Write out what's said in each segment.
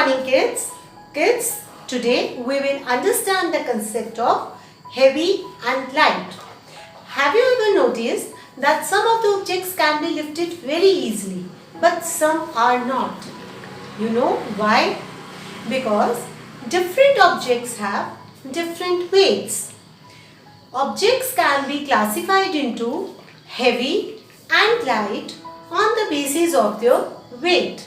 morning, kids. Kids, today we will understand the concept of heavy and light. Have you ever noticed that some of the objects can be lifted very easily, but some are not? You know why? Because different objects have different weights. Objects can be classified into heavy and light on the basis of their weight.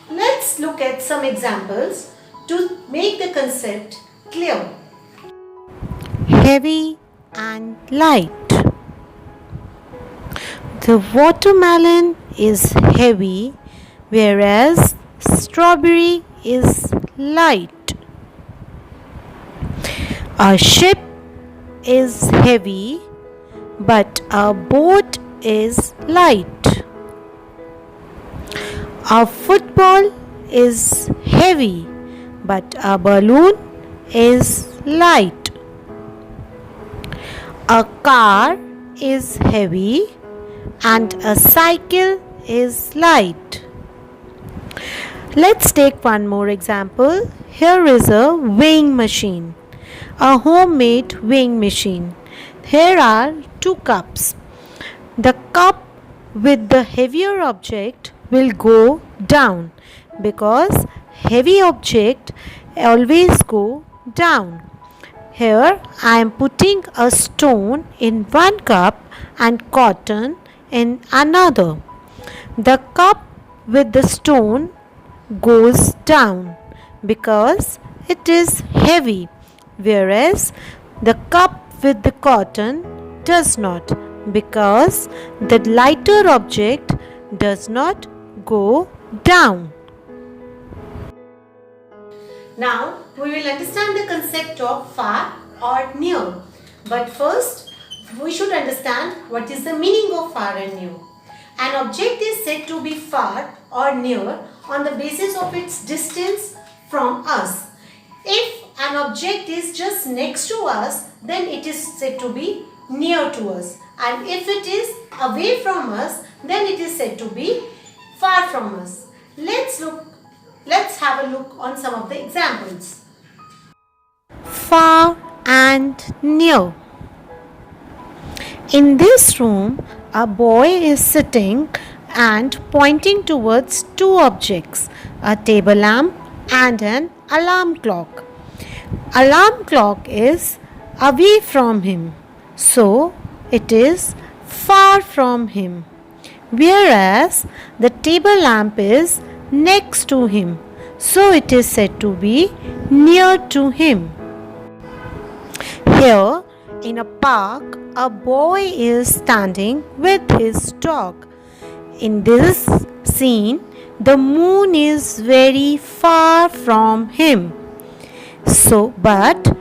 Let's look at some examples to make the concept clear. Heavy and light. The watermelon is heavy, whereas strawberry is light. A ship is heavy, but a boat is light. A football is heavy, but a balloon is light. A car is heavy and a cycle is light. Let's take one more example. Here is a weighing machine, a homemade weighing machine. Here are two cups. The cup with the heavier object will go down because heavy object always go down. Here I am putting a stone in one cup and cotton in another. The cup with the stone goes down because it is heavy, whereas the cup with the cotton does not, because the lighter object does not go down. Now we will understand the concept of far or near. But first we should understand what is the meaning of far and near. An object is said to be far or near on the basis of its distance from us. If an object is just next to us, then it is said to be near to us. And if it is away from us, then it is said to be far from us. Let's have a look on some of the examples. Far and near. In this room, a boy is sitting and pointing towards two objects, a table lamp and an alarm clock. Alarm clock is away from him, so it is far from him, whereas the table lamp is next to him, so it is said to be near to him. Here in a park, a boy is standing with his dog. In this scene, the moon is very far from him. But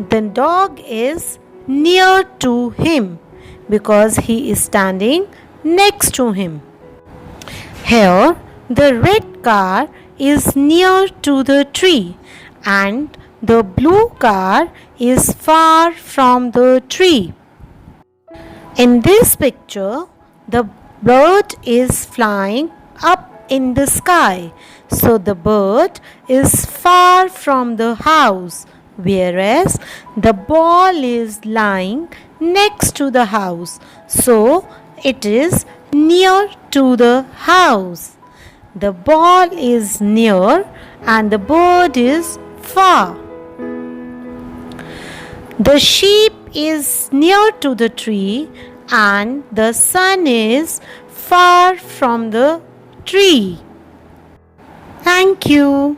the dog is near to him because he is standing next to him. Here, the red car is near to the tree and the blue car is far from the tree. In this picture, the bird is flying up in the sky. So the bird is far from the house, whereas the ball is lying next to the house. So it is near to the house. The ball is near and the bird is far. The sheep is near to the tree and the sun is far from the tree. Thank you.